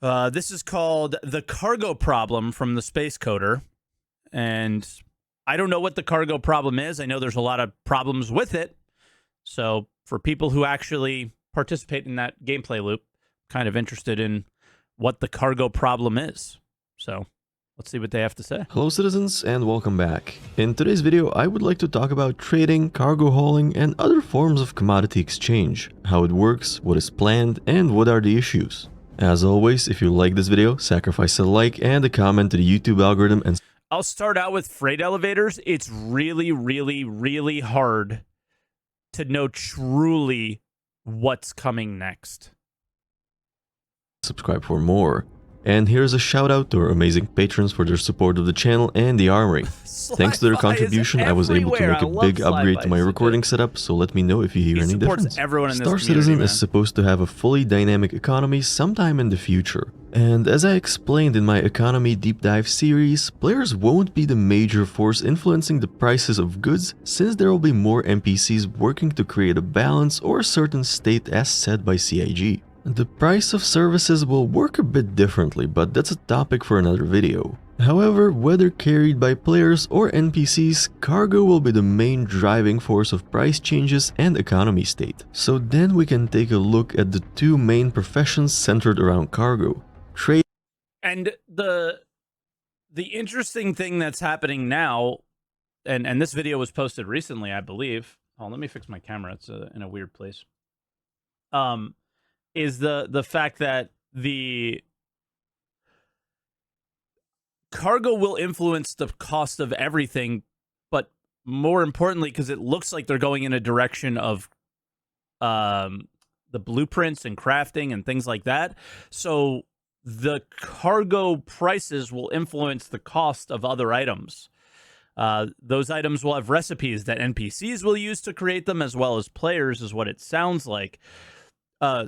This is called The Cargo Problem from the Space Coder. And I don't know what the cargo problem is. I know there's a lot of problems with it. So for people who actually participate in that gameplay loop, kind of interested in what the cargo problem is. So let's see what they have to say. Hello citizens and welcome back. In today's video I would like to talk about trading, cargo hauling and other forms of commodity exchange, how it works, what is planned and what are the issues. As always, if you like this video, sacrifice a like and a comment to the YouTube algorithm. And I'll start out with freight elevators. It's really hard to know truly what's coming next. Subscribe for more. And here's a shout out to our amazing patrons for their support of the channel and the armoring. Thanks to their contribution, I was able to make a big upgrade to my recording setup, so let me know if you hear any difference. Star Citizen is supposed to have a fully dynamic economy sometime in the future. And as I explained in my economy deep dive series, players won't be the major force influencing the prices of goods, since there will be more NPCs working to create a balance or a certain state as set by CIG. The price of services will work a bit differently, but that's a topic for another video. However, whether carried by players or NPCs, cargo will be the main driving force of price changes and economy state. So then we can take a look at the two main professions centered around cargo. Trade. And the interesting thing that's happening now, and this video was posted recently, I believe. Oh, let me fix my camera. It's in a weird place. Is the fact that the cargo will influence the cost of everything, but more importantly, because it looks like they're going in a direction of the blueprints and crafting and things like that. So the cargo prices will influence the cost of other items. Those items will have recipes that NPCs will use to create them, as well as players, is what it sounds like.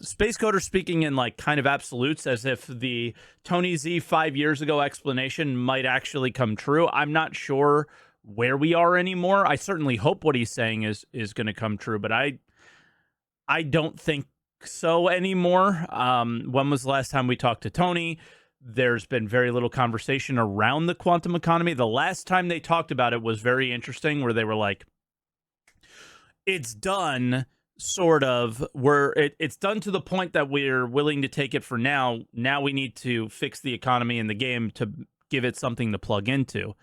Space Coder speaking in like kind of absolutes, as if the Tony Z 5 years ago explanation might actually come true. I'm not sure where we are anymore. I certainly hope what he's saying is going to come true, but I don't think so anymore. When was the last time we talked to Tony? There's been very little conversation around the quantum economy. The last time they talked about it was very interesting, where they were like, it's done. Sort of, it's done to the point that we're willing to take it for now. Now we need to fix the economy in the game to give it something to plug into.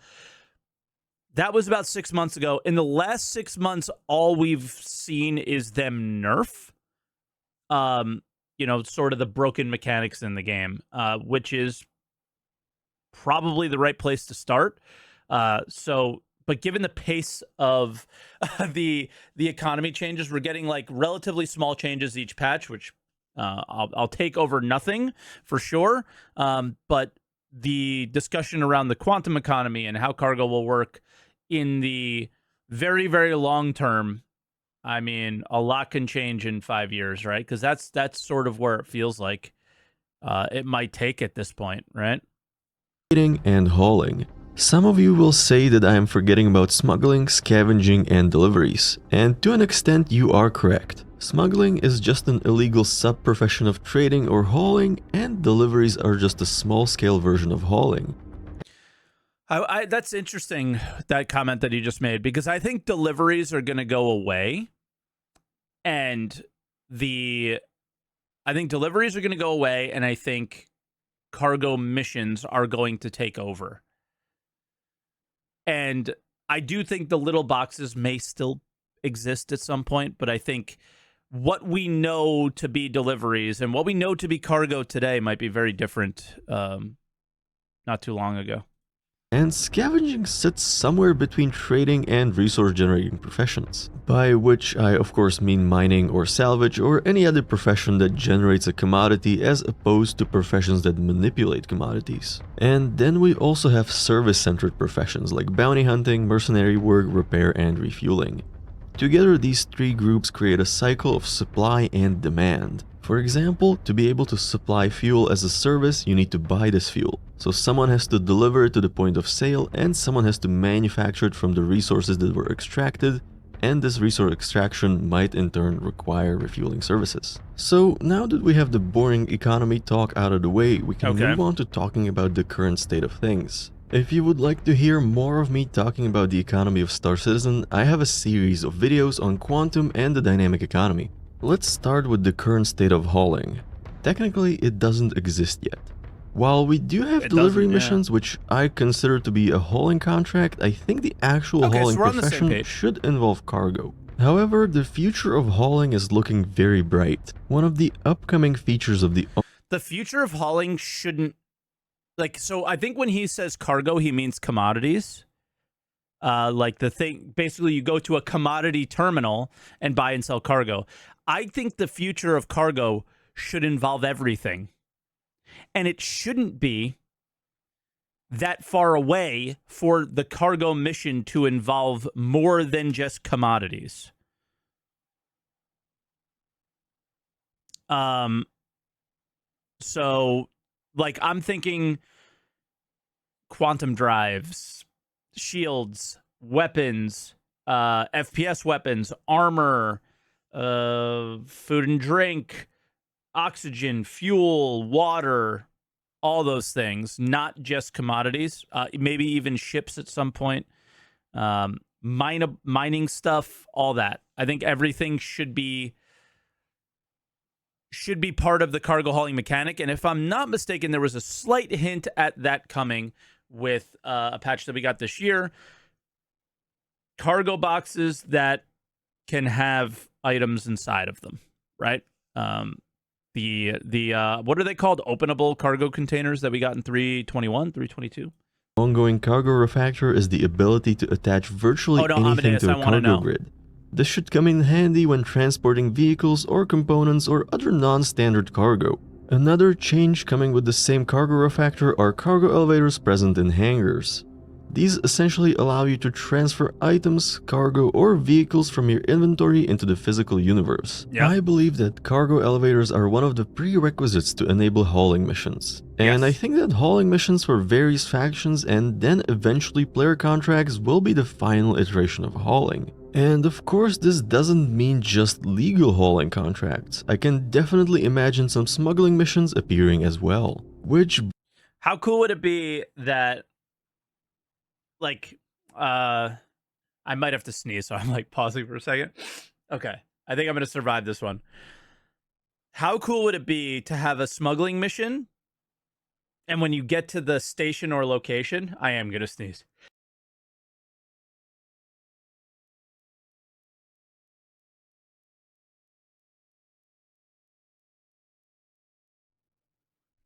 That was about 6 months ago. In the last 6 months, all we've seen is them nerf, sort of the broken mechanics in the game, which is probably the right place to start. But given the pace of the economy changes, we're getting like relatively small changes each patch, which I'll take over nothing for sure. But the discussion around the quantum economy and how cargo will work in the very, very long term, I mean, a lot can change in 5 years, right? Because that's sort of where it feels like it might take at this point, right? Trading and hauling. Some of you will say that I am forgetting about smuggling, scavenging and deliveries, and to an extent you are correct. Smuggling is just an illegal sub-profession of trading or hauling, and deliveries are just a small-scale version of hauling. That's interesting, that comment that you just made, because I think deliveries are going to go away, and I think deliveries are going to go away, and I think cargo missions are going to take over. And I do think the little boxes may still exist at some point, but I think what we know to be deliveries and what we know to be cargo today might be very different not too long ago. And scavenging sits somewhere between trading and resource-generating professions, by which I of course mean mining or salvage or any other profession that generates a commodity as opposed to professions that manipulate commodities. And then we also have service-centered professions like bounty hunting, mercenary work, repair and refueling. Together these three groups create a cycle of supply and demand. For example, to be able to supply fuel as a service, you need to buy this fuel. So someone has to deliver it to the point of sale and someone has to manufacture it from the resources that were extracted and this resource extraction might in turn require refueling services. So now that we have the boring economy talk out of the way, we can move on to talking about the current state of things. If you would like to hear more of me talking about the economy of Star Citizen, I have a series of videos on quantum and the dynamic economy. Let's start with the current state of hauling. Technically, it doesn't exist yet. While we do have delivery missions, which I consider to be a hauling contract, I think the actual hauling profession should involve cargo. However, the future of hauling is looking very bright. One of the upcoming features of the future of hauling shouldn't, like, so I think when he says cargo, he means commodities. Like the thing, basically you go to a commodity terminal and buy and sell cargo. I think the future of cargo should involve everything. And it shouldn't be that far away for the cargo mission to involve more than just commodities. So, like, I'm thinking quantum drives, shields, weapons, FPS weapons, armor, food and drink, oxygen, fuel, water, all those things, not just commodities, maybe even ships at some point, mining stuff, all that. I think everything should be part of the cargo hauling mechanic. And if I'm not mistaken, there was a slight hint at that coming with a patch that we got this year. Cargo boxes that can have items inside of them, right? The what are they called? Openable cargo containers that we got in 321, 322? Ongoing cargo refactor is the ability to attach virtually anything to a cargo grid. This should come in handy when transporting vehicles or components or other non-standard cargo. Another change coming with the same cargo refactor are cargo elevators present in hangars. These essentially allow you to transfer items, cargo, or vehicles from your inventory into the physical universe. Yep. I believe that cargo elevators are one of the prerequisites to enable hauling missions. And I think that hauling missions for various factions and then eventually player contracts will be the final iteration of hauling. And of course, this doesn't mean just legal hauling contracts. I can definitely imagine some smuggling missions appearing as well. Which... How cool would it be that, like, I might have to sneeze, so I'm like pausing for a second. Okay, I think I'm going to survive this one. How cool would it be to have a smuggling mission, and when you get to the station or location, I am going to sneeze.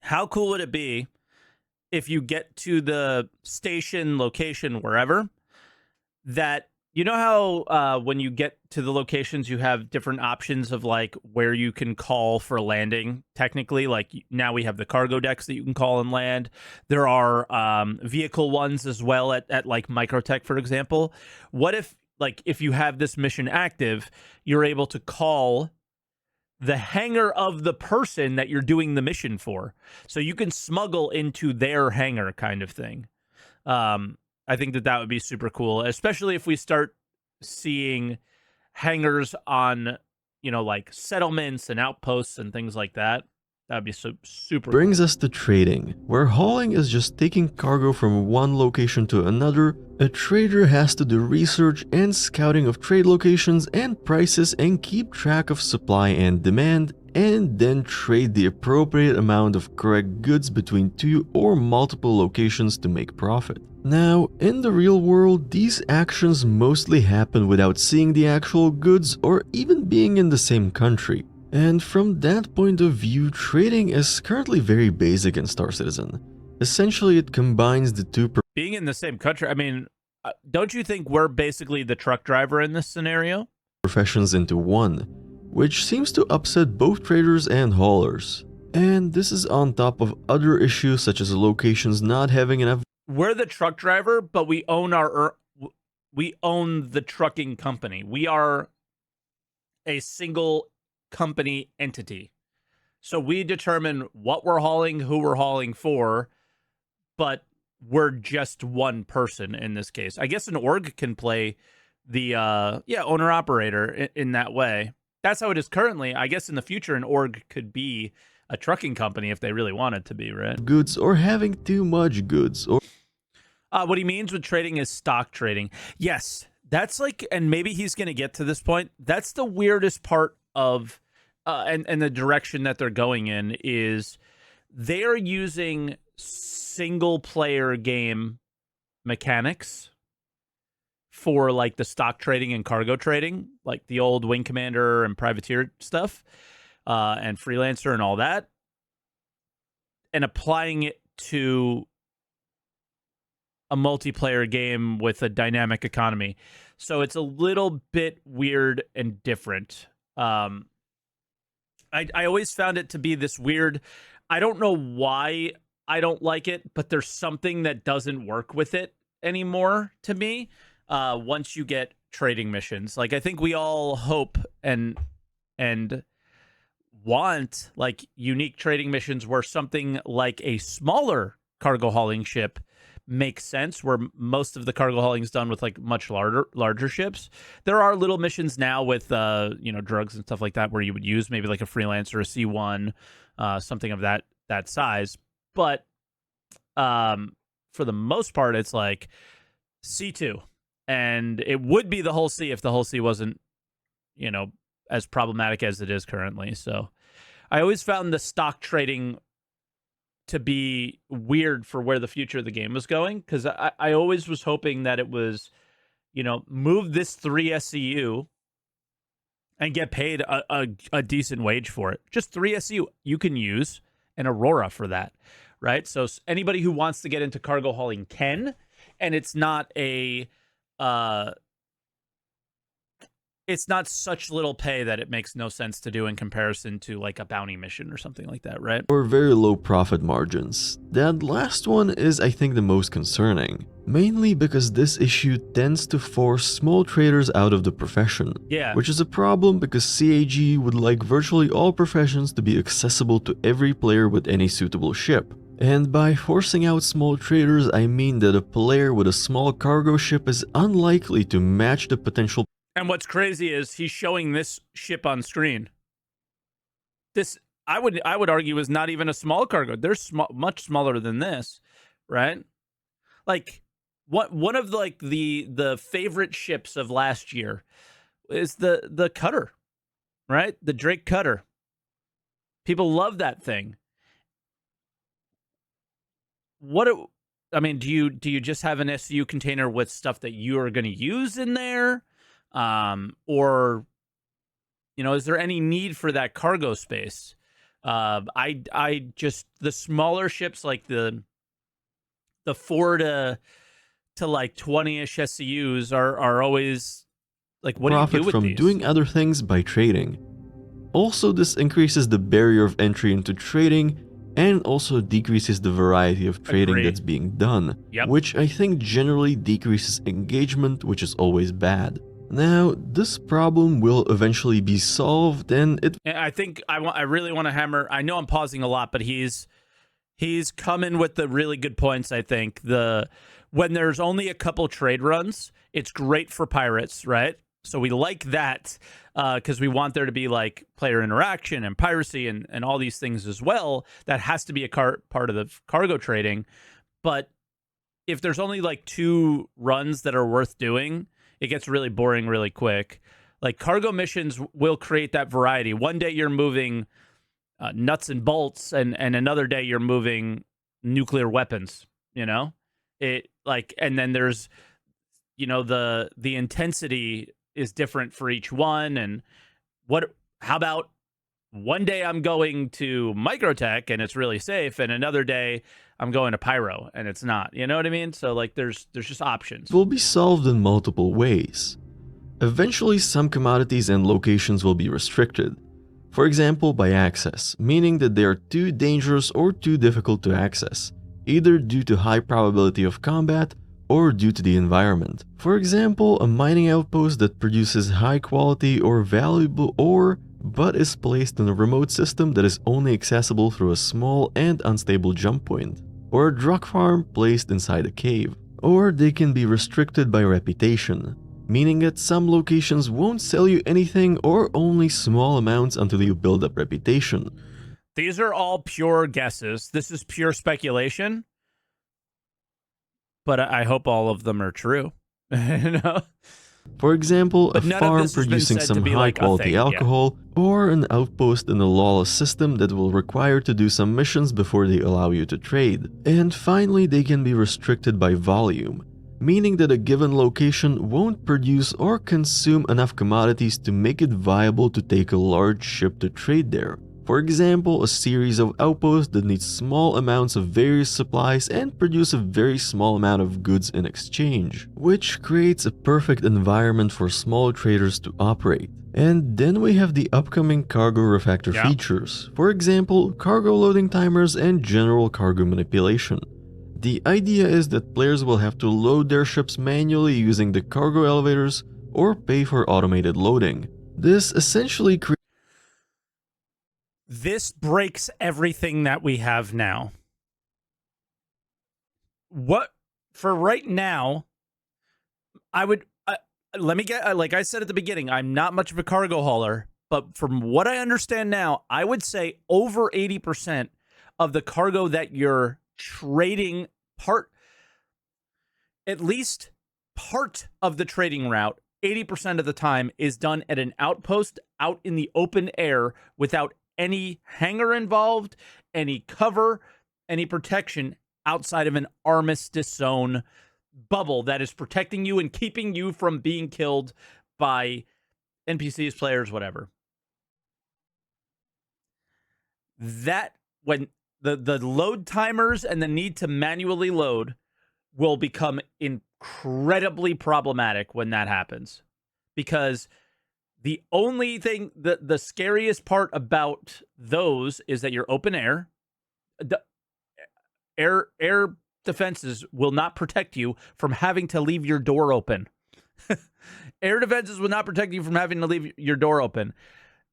How cool would it be if you get to the station, location, wherever, that, you know how when you get to the locations, you have different options of like where you can call for landing, technically. Like now we have the cargo decks that you can call and land. There are vehicle ones as well at like Microtech, for example. What if, like, if you have this mission active, you're able to call the hangar of the person that you're doing the mission for. So you can smuggle into their hangar kind of thing. I think that would be super cool, especially if we start seeing hangars on, you know, like settlements and outposts and things like that. That'd be super Brings cool. us to trading, where hauling is just taking cargo from one location to another. A trader has to do research and scouting of trade locations and prices and keep track of supply and demand, and then trade the appropriate amount of correct goods between two or multiple locations to make profit. Now, in the real world, these actions mostly happen without seeing the actual goods or even being in the same country. And from that point of view, trading is currently very basic in Star Citizen. Essentially, it combines the two being in the same country. I mean, don't you think we're basically the truck driver in this scenario? Professions into one, which seems to upset both traders and haulers. And this is on top of other issues such as locations not having enough. We're the truck driver, but we own the trucking company. We are a single company entity. So we determine what we're hauling, who we're hauling for, but we're just one person in this case. I guess an org can play the owner operator in that way. That's how it is currently. I guess in the future, an org could be a trucking company if they really wanted to be, right? Goods or having too much goods or What he means with trading is stock trading. Yes, that's like, and maybe he's going to get to this point. That's the weirdest part of, and the direction that they're going in is they are using single player game mechanics for like the stock trading and cargo trading, like the old Wing Commander and Privateer stuff, and Freelancer and all that, and applying it to a multiplayer game with a dynamic economy. So it's a little bit weird and different. I always found it to be this weird. I don't know why I don't like it, but there's something that doesn't work with it anymore to me. Once you get trading missions, like I think we all hope and want like unique trading missions where something like a smaller cargo hauling ship makes sense, where most of the cargo hauling is done with like much larger ships. There are little missions now with drugs and stuff like that where you would use maybe like a Freelancer, a C1, something of that size. But for the most part, it's like C2. And it would be the whole sea if the whole sea wasn't, as problematic as it is currently. So I always found the stock trading to be weird for where the future of the game was going, because I always was hoping that it was, move this 3 SCU and get paid a decent wage for it. Just 3 SCU. You can use an Aurora for that, right? So anybody who wants to get into cargo hauling can, and it's not it's not such little pay that it makes no sense to do in comparison to like a bounty mission or something like that, right? or very low profit margins. That last one is, I think, the most concerning, mainly because this issue tends to force small traders out of the profession. Yeah. Which is a problem because CAG would like virtually all professions to be accessible to every player with any suitable ship. And by forcing out small traders, I mean that a player with a small cargo ship is unlikely to match the potential. And what's crazy is he's showing this ship on screen. This, I would argue, is not even a small cargo. They're much smaller than this, right? Like, one of like the favorite ships of last year is the cutter, right? The Drake cutter. People love that thing. Do you just have an SU container with stuff that you are going to use in there? Or, is there any need for that cargo space? I just, the smaller ships, like the 4 to like 20-ish SCUs are always like, what do you do with from these? Doing other things by trading. Also, this increases the barrier of entry into trading and also decreases the variety of trading that's being done, which I think generally decreases engagement, which is always bad. Now, this problem will eventually be solved, and I think I really want to hammer. I know I'm pausing a lot, but he's coming with the really good points. I think when there's only a couple trade runs, it's great for pirates, right? So we like that because we want there to be like player interaction and piracy and all these things as well. That has to be a part of the cargo trading. But if there's only like 2 runs that are worth doing, it gets really boring really quick. Like cargo missions will create that variety. One day you're moving nuts and bolts, and another day you're moving nuclear weapons. And then there's the intensity is different for each one. And how about one day I'm going to Microtech and it's really safe, and another day I'm going to Pyro and it's not. You know what I mean? So like there's just options. Will be solved in multiple ways. Eventually, some commodities and locations will be restricted. For example, by access, meaning that they are too dangerous or too difficult to access, either due to high probability of combat or due to the environment. For example, a mining outpost that produces high quality or valuable ore but is placed in a remote system that is only accessible through a small and unstable jump point, or a drug farm placed inside a cave. Or they can be restricted by reputation, meaning that some locations won't sell you anything or only small amounts until you build up reputation. These are all pure guesses. This is pure speculation, but I hope all of them are true. You know? For example, But a none of farm this has been producing said to some be like a high-quality thing, yeah. alcohol, or an outpost in a lawless system that will require to do some missions before they allow you to trade. And finally, they can be restricted by volume, meaning that a given location won't produce or consume enough commodities to make it viable to take a large ship to trade there. For example, a series of outposts that need small amounts of various supplies and produce a very small amount of goods in exchange, which creates a perfect environment for small traders to operate. And then we have the upcoming cargo refactor features, for example, cargo loading timers and general cargo manipulation. The idea is that players will have to load their ships manually using the cargo elevators or pay for automated loading. This essentially creates This breaks everything that we have now. What, for right now, I would, let me get, like I said at the beginning, I'm not much of a cargo hauler, but from what I understand now, I would say over 80% of the cargo that you're trading, at least part of the trading route, 80% of the time is done at an outpost out in the open air without any hangar involved, any cover, any protection outside of an armistice zone bubble that is protecting you and keeping you from being killed by NPCs, players, whatever. That, when the load timers and the need to manually load will become incredibly problematic when that happens, because the only thing, the scariest part about those is that you're open air. The air defenses will not protect you from having to leave your door open. Air defenses will not protect you from having to leave your door open.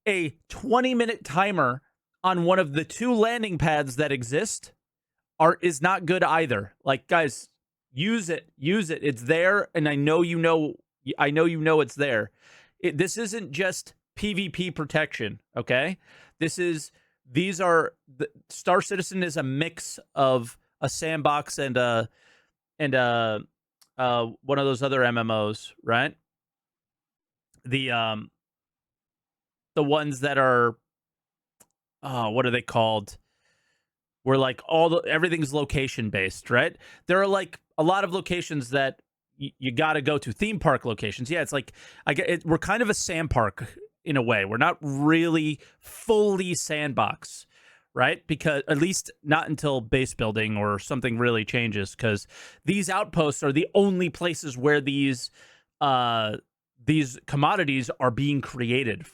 A 20-minute timer on one of the 2 landing pads that exist is not good either. Like, guys, use it. It's there, and I know you know it's there. This isn't just PvP protection, okay? Star Citizen is a mix of a sandbox and one of those other MMOs, right? The ones that are, what are they called? Where like everything's location based, right? There are like a lot of locations that you got to go to, theme park locations. Yeah, it's like we're kind of a sand park in a way. We're not really fully sandbox, right? Because at least not until base building or something really changes, because these outposts are the only places where these commodities are being created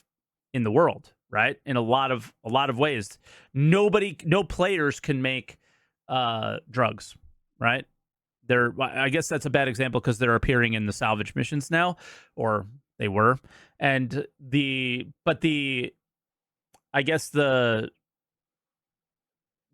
in the world, right? In a lot of ways. No players can make drugs, right? I guess that's a bad example because they're appearing in the salvage missions now, or they were. And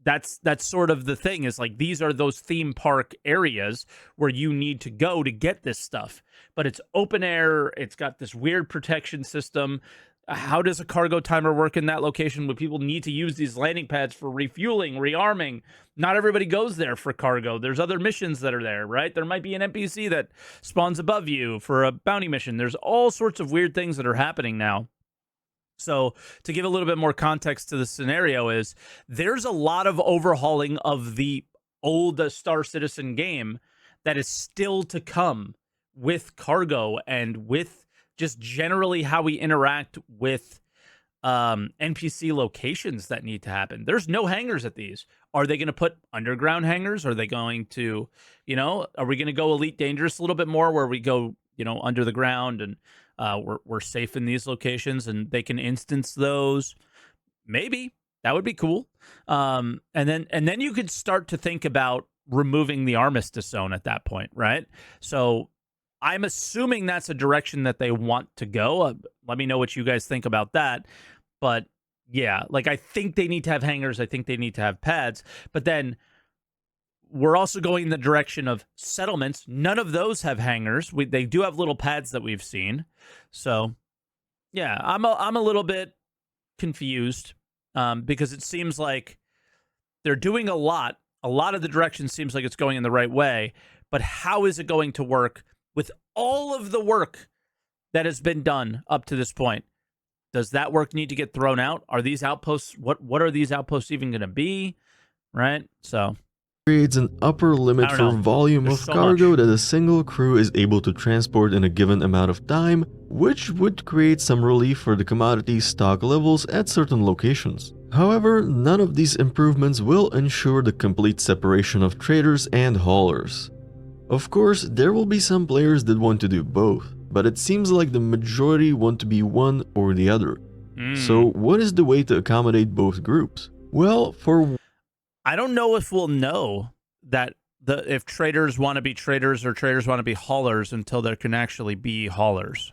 that's sort of the thing, is like, these are those theme park areas where you need to go to get this stuff, but it's open air. It's got this weird protection system. How does a cargo timer work in that location when people need to use these landing pads for refueling, rearming? Not everybody goes there for cargo. There's other missions that are there, right? There might be an NPC that spawns above you for a bounty mission. There's all sorts of weird things that are happening now. So to give a little bit more context to the scenario, is there's a lot of overhauling of the old Star Citizen game that is still to come with cargo and with just generally how we interact with NPC locations that need to happen. There's no hangars at these. Are they going to put underground hangars? Are they going to, are we going to go Elite Dangerous a little bit more, where we go, under the ground, and we're safe in these locations and they can instance those? Maybe that would be cool. And then you could start to think about removing the armistice zone at that point, right? So I'm assuming that's a direction that they want to go. Let me know what you guys think about that. But yeah, like, I think they need to have hangars. I think they need to have pads. But then we're also going in the direction of settlements. None of those have hangars. They do have little pads that we've seen. So, yeah, I'm a little bit confused because it seems like they're doing a lot. A lot of the direction seems like it's going in the right way. But how is it going to work with all of the work that has been done up to this point? Does that work need to get thrown out? Are these outposts, what are these outposts even going to be? Right? So creates an upper limit for volume There's of so cargo much. that a single crew is able to transport in a given amount of time, which would create some relief for the commodity stock levels at certain locations. However, none of these improvements will ensure the complete separation of traders and haulers. Of course, there will be some players that want to do both, but it seems like the majority want to be one or the other. So what is the way to accommodate both groups? Well, I don't know if we'll know that if traders want to be traders or traders want to be haulers until there can actually be haulers.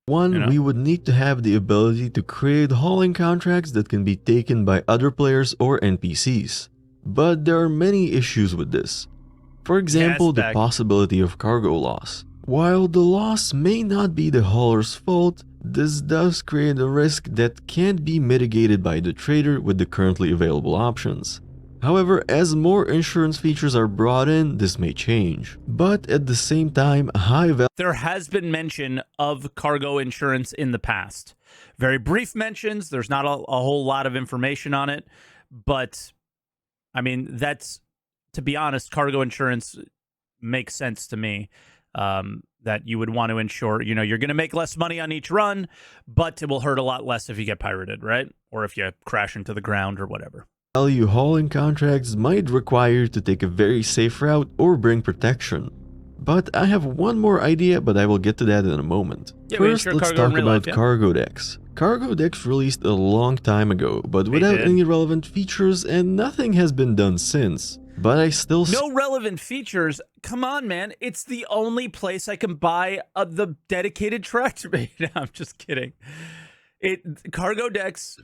One, we would need to have the ability to create hauling contracts that can be taken by other players or NPCs. But there are many issues with this. For example, the possibility of cargo loss. While the loss may not be the hauler's fault, this does create a risk that can't be mitigated by the trader with the currently available options. However, as more insurance features are brought in, this may change. But at the same time, there has been mention of cargo insurance in the past. Very brief mentions, there's not a whole lot of information on it, but I mean, that's, to be honest, cargo insurance makes sense to me. That you would want to ensure, you're going to make less money on each run, but it will hurt a lot less if you get pirated, right? Or if you crash into the ground or whatever. Value hauling contracts might require you to take a very safe route or bring protection. But I have one more idea, but I will get to that in a moment. First, let's talk about cargo decks. Cargo decks released a long time ago, but without any relevant features, and nothing has been done since. But I still... No relevant features? Come on, man. It's the only place I can buy the dedicated tractor bait. No, I'm just kidding. Cargo decks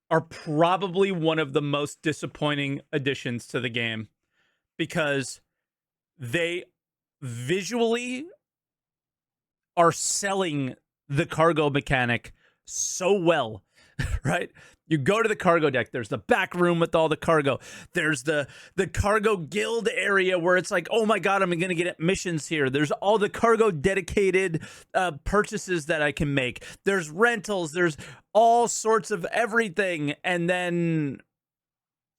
are probably one of the most disappointing additions to the game because they visually are selling the cargo mechanic so well, right? You go to the cargo deck, there's the back room with all the cargo. There's the cargo guild area where it's like, oh my God, I'm going to get missions here. There's all the cargo dedicated purchases that I can make. There's rentals. There's all sorts of everything. And then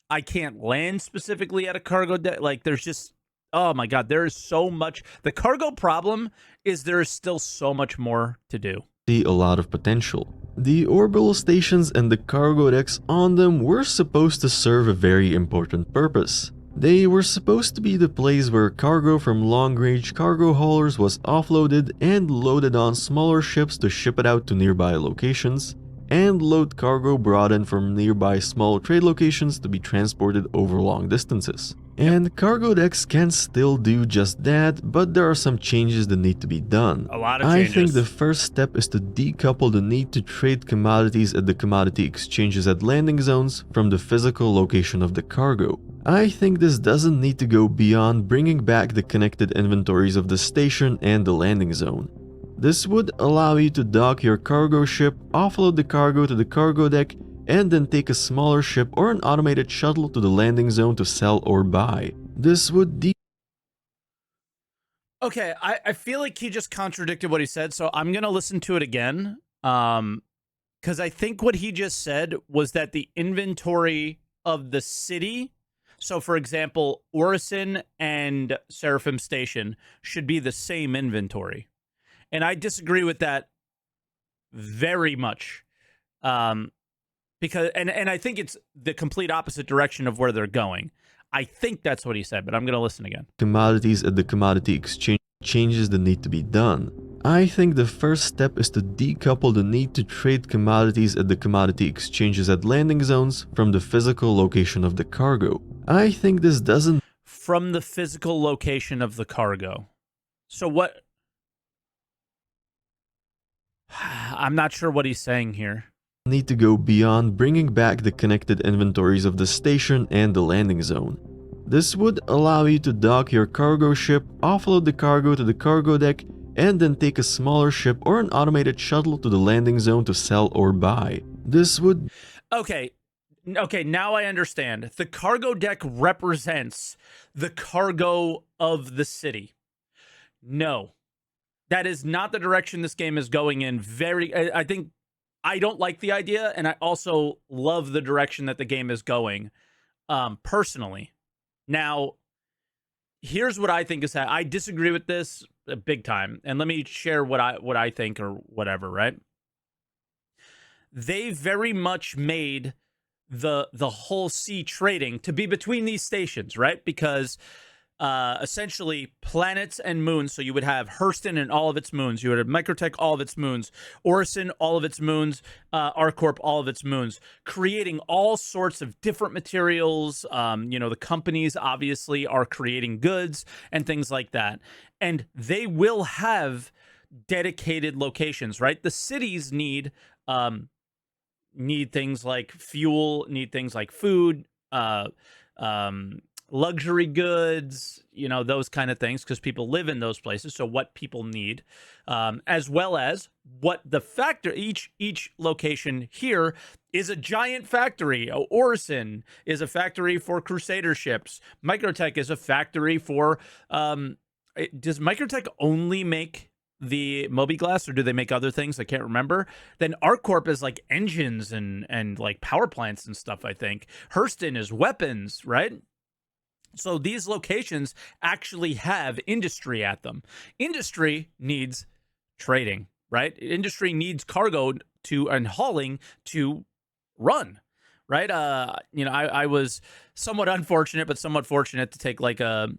I can't land specifically at a cargo deck. Like there's just, oh my God, there is so much. The cargo problem is there is still so much more to do. See a lot of potential. The orbital stations and the cargo decks on them were supposed to serve a very important purpose. They were supposed to be the place where cargo from long-range cargo haulers was offloaded and loaded on smaller ships to ship it out to nearby locations, and load cargo brought in from nearby small trade locations to be transported over long distances. And cargo decks can still do just that, but there are some changes that need to be done. A lot of changes. I think the first step is to decouple the need to trade commodities at the commodity exchanges at landing zones from the physical location of the cargo. I think this doesn't need to go beyond bringing back the connected inventories of the station and the landing zone. This would allow you to dock your cargo ship, offload the cargo to the cargo deck, and then take a smaller ship or an automated shuttle to the landing zone to sell or buy. This would Okay, I feel like he just contradicted what he said, so I'm going to listen to it again. Because I think what he just said was that the inventory of the city, so for example, Orison and Seraphim Station, should be the same inventory. And I disagree with that very much. Because I think it's the complete opposite direction of where they're going. I think that's what he said, but I'm going to listen again. Commodities at the commodity exchange changes that need to be done. I think the first step is to decouple the need to trade commodities at the commodity exchanges at landing zones from the physical location of the cargo. I think this doesn't... From the physical location of the cargo. So what... I'm not sure what he's saying here. Need to go beyond bringing back the connected inventories of the station and the landing zone. This would allow you to dock your cargo ship, offload the cargo to the cargo deck, and then take a smaller ship or an automated shuttle to the landing zone to sell or buy. This would... Okay, now I understand. The cargo deck represents the cargo of the city. No, that is not the direction this game is going in. I think I don't like the idea, and I also love the direction that the game is going, personally. Now, here's what I think is that I disagree with this big time, and let me share what I think or whatever. Right? They very much made the whole sea trading to be between these stations, right? Because essentially planets and moons. So you would have Hurston and all of its moons. You would have Microtech, all of its moons. Orison, all of its moons. Arcorp, all of its moons. Creating all sorts of different materials. The companies obviously are creating goods and things like that. And they will have dedicated locations, right? The cities need things like fuel, need things like food, luxury goods, those kind of things, because people live in those places. So what people need, as well as what the each location here is a giant factory. Orison is a factory for Crusader ships. Microtech is a factory for, does Microtech only make the Mobi-Glass, or do they make other things? I can't remember. Then Arcorp is like engines and like power plants and stuff, I think. Hurston is weapons, right? So these locations actually have industry at them. Industry needs trading, right? Industry needs cargo and hauling to run, right? I was somewhat unfortunate, but somewhat fortunate to take like a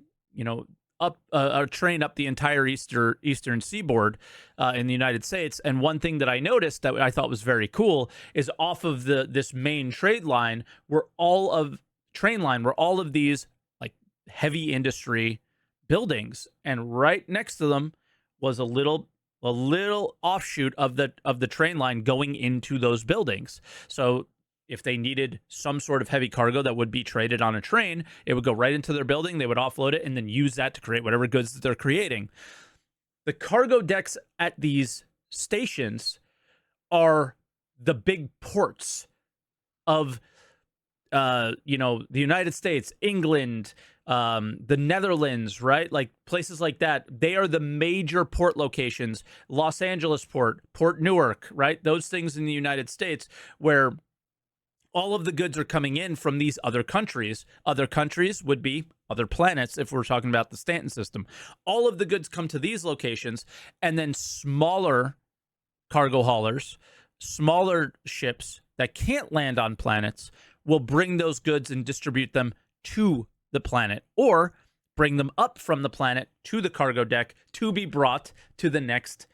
train up the entire eastern seaboard in the United States. And one thing that I noticed that I thought was very cool is off of this main train line were all of these like heavy industry buildings, and right next to them was a little offshoot of the train line going into those buildings. So if they needed some sort of heavy cargo that would be traded on a train, it would go right into their building. They would offload it and then use that to create whatever goods that they're creating. The cargo decks at these stations are the big ports of, the United States, England, the Netherlands, right? Like places like that. They are the major port locations. Los Angeles Port, Port Newark, right? Those things in the United States where all of the goods are coming in from these other countries. Other countries would be other planets if we're talking about the Stanton system. All of the goods come to these locations, and then smaller cargo haulers, smaller ships that can't land on planets will bring those goods and distribute them to the planet, or bring them up from the planet to the cargo deck to be brought to the next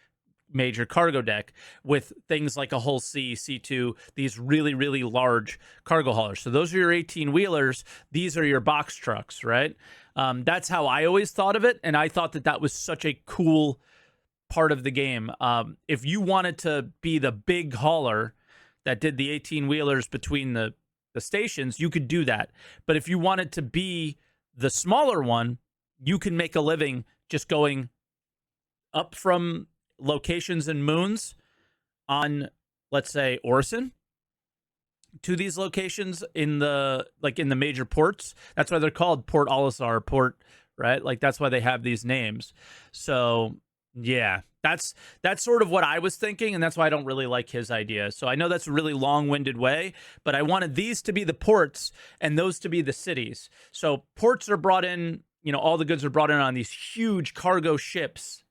major cargo deck with things like a Hull C, C2, these really, really large cargo haulers. So those are your 18-wheelers. These are your box trucks, right? That's how I always thought of it, and I thought that was such a cool part of the game. If you wanted to be the big hauler that did the 18-wheelers between the stations, you could do that. But if you wanted to be the smaller one, you can make a living just going up from locations and moons on, let's say, Orison to these locations in the major ports. That's why they're called Port Olisar Port, right? Like that's why they have these names. So yeah, that's sort of what I was thinking, and that's why I don't really like his idea. So I know that's a really long-winded way, but I wanted these to be the ports and those to be the cities. So ports are brought in, all the goods are brought in on these huge cargo ships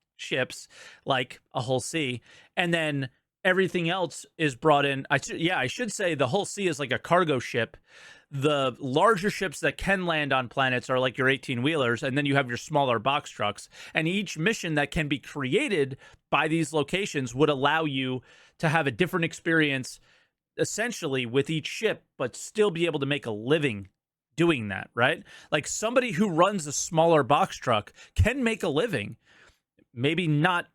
like a Hull C, and then everything else is brought in. I should say the Hull C is like a cargo ship. The larger ships that can land on planets are like your 18-wheelers, and then you have your smaller box trucks. And each mission that can be created by these locations would allow you to have a different experience, essentially, with each ship, but still be able to make a living doing that, right? Like somebody who runs a smaller box truck can make a living. Maybe not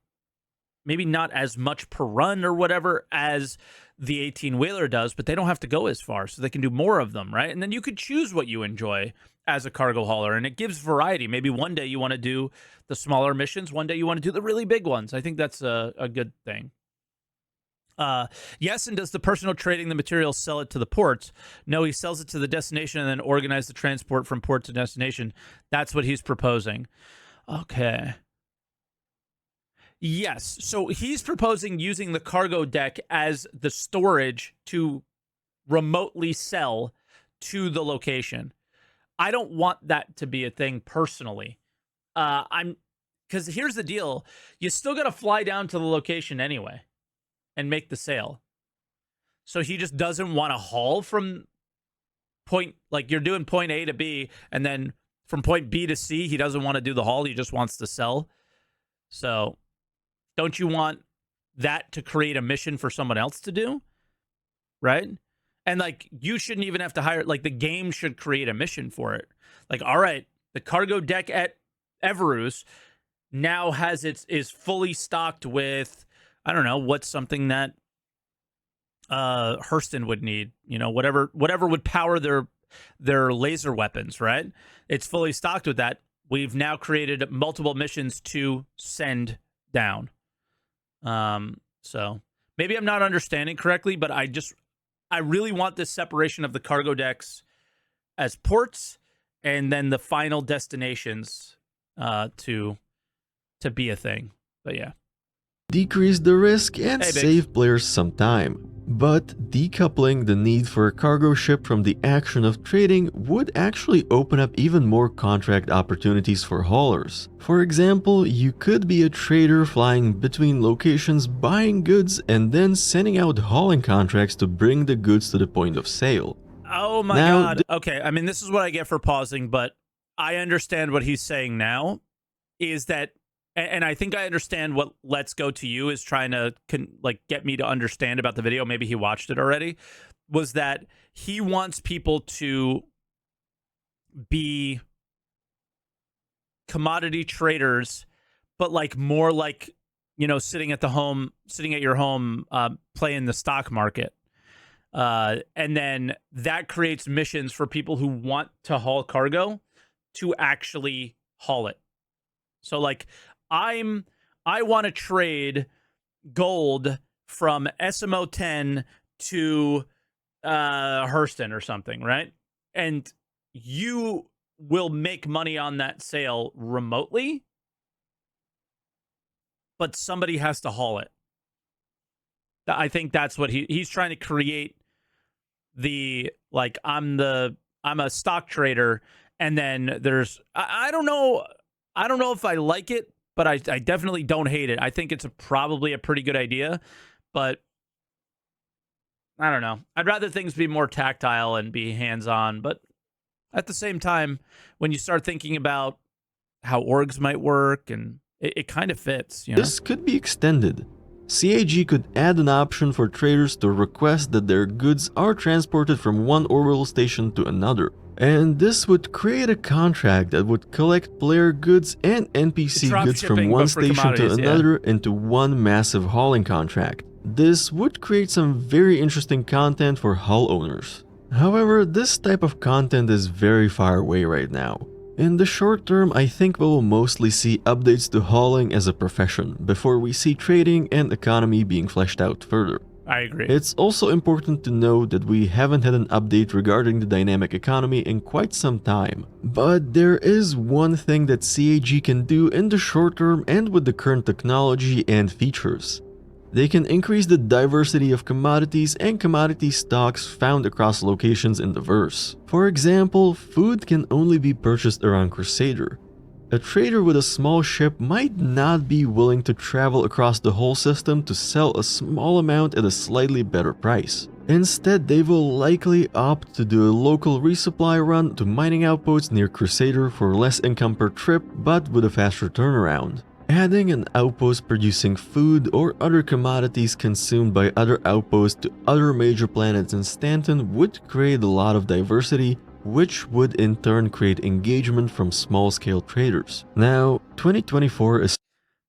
as much per run or whatever as the 18-wheeler does, but they don't have to go as far, so they can do more of them, right? And then you could choose what you enjoy as a cargo hauler, and it gives variety. Maybe one day you want to do the smaller missions, one day you want to do the really big ones. I think that's a good thing. Yes, and does the person who trading the materials sell it to the ports? No, he sells it to the destination and then organize the transport from port to destination. That's what he's proposing. Okay. Yes, so he's proposing using the cargo deck as the storage to remotely sell to the location. I don't want that to be a thing personally. Because here's the deal: you still got to fly down to the location anyway and make the sale. So he just doesn't want to haul from point, like you're doing point A to B, and then from point B to C, he doesn't want to do the haul. He just wants to sell. So don't you want that to create a mission for someone else to do? Right? And like, you shouldn't even have to hire, like the game should create a mission for it. Like, all right, the cargo deck at Everus now is fully stocked with, I don't know, what's something that Hurston would need, you know, whatever would power their laser weapons, right? It's fully stocked with that. We've now created multiple missions to send down. So maybe I'm not understanding correctly, but I really want this separation of the cargo decks as ports and then the final destinations to be a thing. But yeah. Decrease the risk and Hey, Biggs. save players some time. But decoupling the need for a cargo ship from the action of trading would actually open up even more contract opportunities for haulers. For example, you could be a trader flying between locations buying goods and then sending out hauling contracts to bring the goods to the point of sale. Oh my God. Okay, I mean, this is what I get for pausing, but I understand what he's saying now is that, and I think I understand what Let's Go To You is trying to get me to understand about the video. Maybe he watched it already. Was that he wants people to be commodity traders, but like more like, you know, sitting at your home, playing the stock market. And then that creates missions for people who want to haul cargo to actually haul it. So like, I want to trade gold from SMO 10 to Hurston or something, right? And you will make money on that sale remotely, but somebody has to haul it. I think that's what he's trying to create. The like, I'm a stock trader, and then there's I don't know if I like it, but I definitely don't hate it. I think it's probably a pretty good idea, but I don't know. I'd rather things be more tactile and be hands-on, but at the same time, when you start thinking about how orgs might work, and it kind of fits, you know? This could be extended. CAG could add an option for traders to request that their goods are transported from one orbital station to another. And this would create a contract that would collect player goods and NPC goods from one station to another into one massive hauling contract. This would create some very interesting content for hull owners. However, this type of content is very far away right now. In the short term, I think we will mostly see updates to hauling as a profession before we see trading and economy being fleshed out further. I agree. It's also important to note that we haven't had an update regarding the dynamic economy in quite some time. But there is one thing that CAG can do in the short term and with the current technology and features. They can increase the diversity of commodities and commodity stocks found across locations in the verse. For example, food can only be purchased around Crusader. A trader with a small ship might not be willing to travel across the whole system to sell a small amount at a slightly better price. Instead, they will likely opt to do a local resupply run to mining outposts near Crusader for less income per trip, but with a faster turnaround. Adding an outpost producing food or other commodities consumed by other outposts to other major planets in Stanton would create a lot of diversity, which would in turn create engagement from small-scale traders. Now, 2024 is...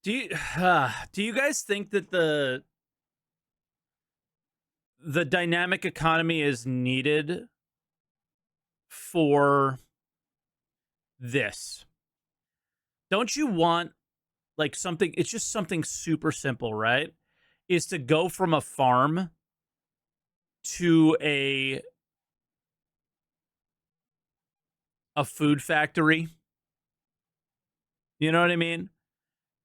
Do you guys think that the dynamic economy is needed for this. Don't you want like something? It's just something super simple, right? Is to go from a farm to a food factory. You know what I mean?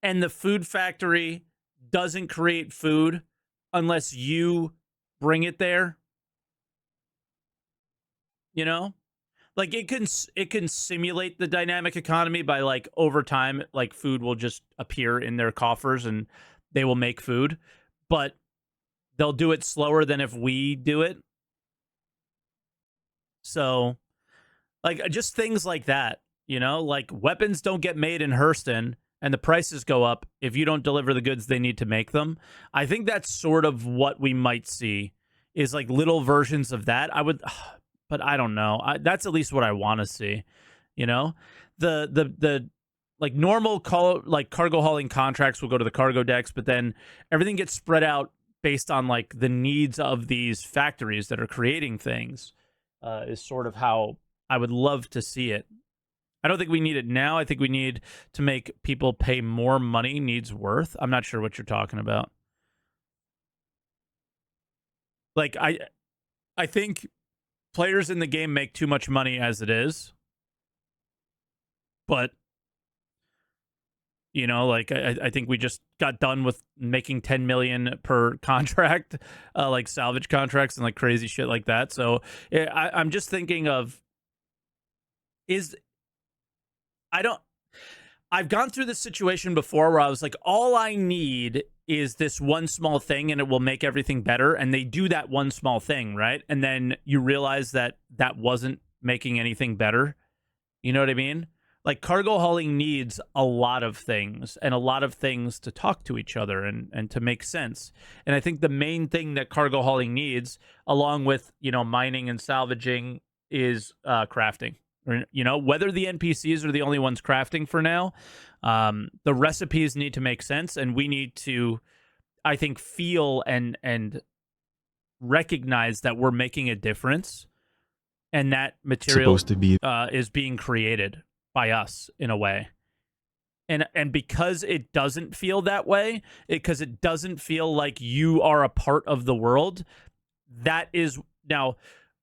And the food factory doesn't create food unless you bring it there. You know? Like it can simulate the dynamic economy by like over time like food will just appear in their coffers and they will make food, but they'll do it slower than if we do it. So like just things like that, like weapons don't get made in Hurston and the prices go up if you don't deliver the goods they need to make them. I think that's sort of what we might see is like little versions of that. But I don't know. That's at least what I want to see. You know, the like normal cargo hauling contracts will go to the cargo decks, but then everything gets spread out based on like the needs of these factories that are creating things. Is sort of how I would love to see it. I don't think we need it now. I think we need to make people pay more money needs worth. I'm not sure what you're talking about. Like I think players in the game make too much money as it is. But like I think we just got done with making 10 million per contract, like salvage contracts and like crazy shit like that. So I'm just thinking of I've gone through this situation before where I was like, all I need is this one small thing and it will make everything better. And they do that one small thing, right? And then you realize that that wasn't making anything better. You know what I mean? Like cargo hauling needs a lot of things and a lot of things to talk to each other and to make sense. And I think the main thing that cargo hauling needs, along with, mining and salvaging, is crafting. Whether the NPCs are the only ones crafting for now, the recipes need to make sense, and we need to, I think, feel and recognize that we're making a difference, and that material supposed to be is being created by us in a way. And because it doesn't feel that way, because it doesn't feel like you are a part of the world, that is now.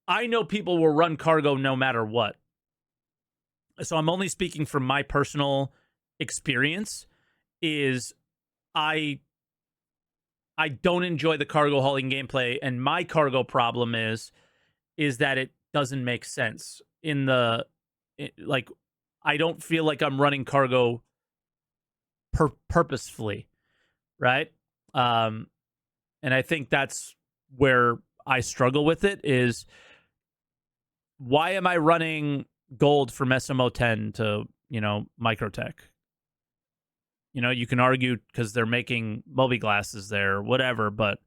I know people will run cargo no matter what. So I'm only speaking from my personal experience. Is I don't enjoy the cargo hauling gameplay, and my cargo problem is that it doesn't make sense like I don't feel like I'm running cargo purposefully, right? And I think that's where I struggle with it is why am I running gold from SMO10 to, Microtech? You can argue because they're making Moby glasses there or whatever, but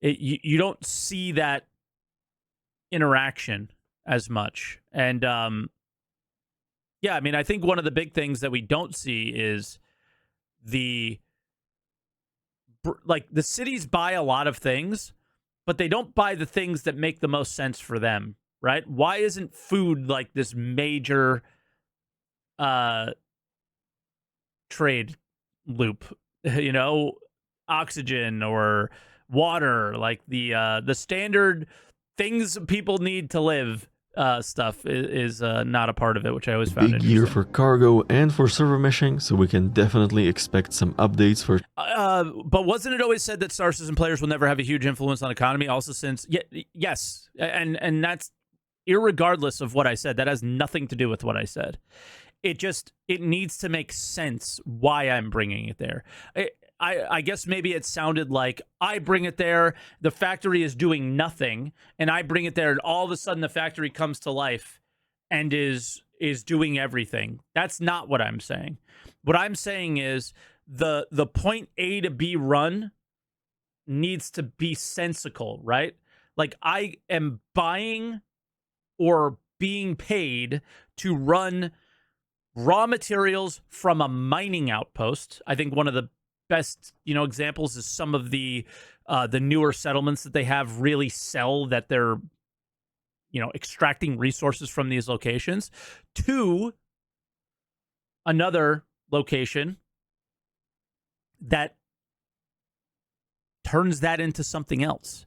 you don't see that interaction as much. And yeah, I mean, I think one of the big things that we don't see is the cities buy a lot of things, but they don't buy the things that make the most sense for them, right? Why isn't food like this major trade loop? Oxygen or water, like the standard things people need to live stuff is not a part of it, which I always found big year interesting. for cargo and for server meshing, so we can definitely expect some updates for. But wasn't it always said that Star System players will never have a huge influence on economy? Also, since yes, and that's irregardless of what I said. That has nothing to do with what I said. It needs to make sense why I'm bringing it there. I guess maybe it sounded like I bring it there, the factory is doing nothing, and I bring it there, and all of a sudden the factory comes to life and is doing everything. That's not what I'm saying. What I'm saying is the point A to B run needs to be sensical, right? Like I am buying or being paid to run raw materials from a mining outpost. I think one of the best, examples is some of the newer settlements that they have really sell that they're, extracting resources from these locations to another location that turns that into something else,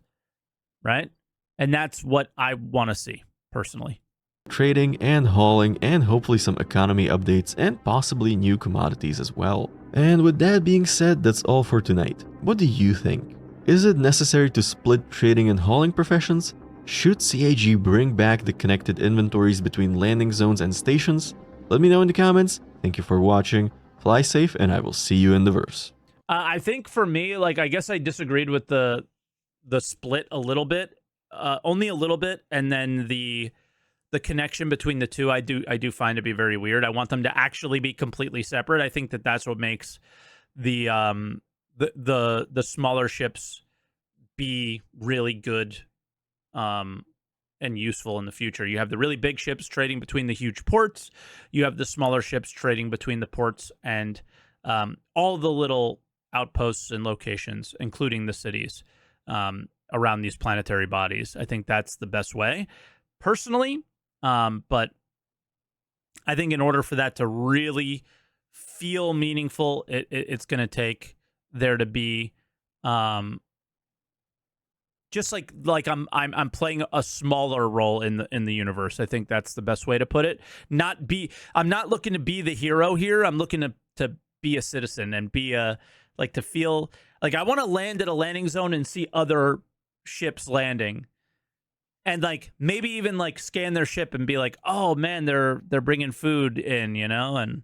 right? And that's what I want to see personally. Trading and hauling, and hopefully some economy updates and possibly new commodities as well. And with that being said, that's all for tonight. What do you think? Is it necessary to split trading and hauling professions? Should CIG bring back the connected inventories between landing zones and stations? Let me know in the comments. Thank you for watching, fly safe, and I will see you in the verse. I think for me, like, I guess I disagreed with the split a little bit, only a little bit, and then the connection between the two, I do find to be very weird. I want them to actually be completely separate. I think that that's what makes the smaller ships be really good and useful in the future. You have the really big ships trading between the huge ports. You have the smaller ships trading between the ports and all the little outposts and locations, including the cities around these planetary bodies. I think that's the best way, personally. But I think in order for that to really feel meaningful, it's going to take there to be just like I'm playing a smaller role in the universe. I think that's the best way to put it. I'm not looking to be the hero here. I'm looking to be a citizen and be to feel like I want to land at a landing zone and see other ships landing. And like maybe even like scan their ship and be like, oh man, they're bringing food in, and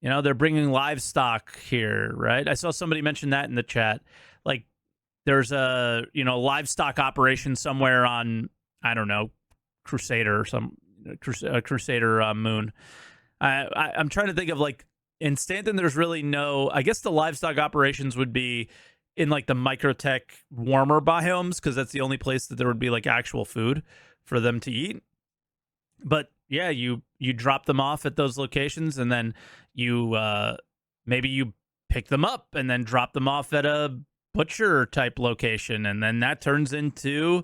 they're bringing livestock here, right? I saw somebody mention that in the chat. Like there's a livestock operation somewhere on, I don't know, Crusader or some Crusader moon. I'm trying to think of like in Stanton. There's really no. I guess the livestock operations would be in like the microtech warmer biomes, because that's the only place that there would be like actual food for them to eat. But yeah, you drop them off at those locations, and then you maybe you pick them up and then drop them off at a butcher type location, and then that turns into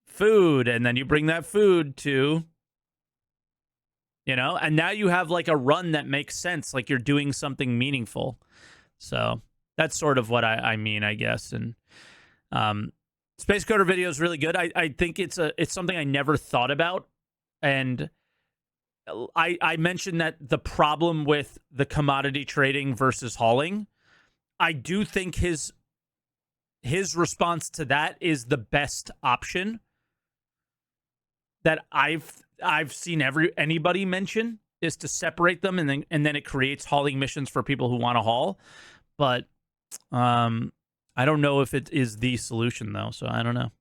food, and then you bring that food to and now you have like a run that makes sense, like you're doing something meaningful. So that's sort of what I mean, I guess. And Space Coder video is really good. I think it's something I never thought about. And I mentioned that the problem with the commodity trading versus hauling, I do think his response to that is the best option that I've seen anybody mention, is to separate them, and then it creates hauling missions for people who want to haul. But I don't know if it is the solution, though, so I don't know.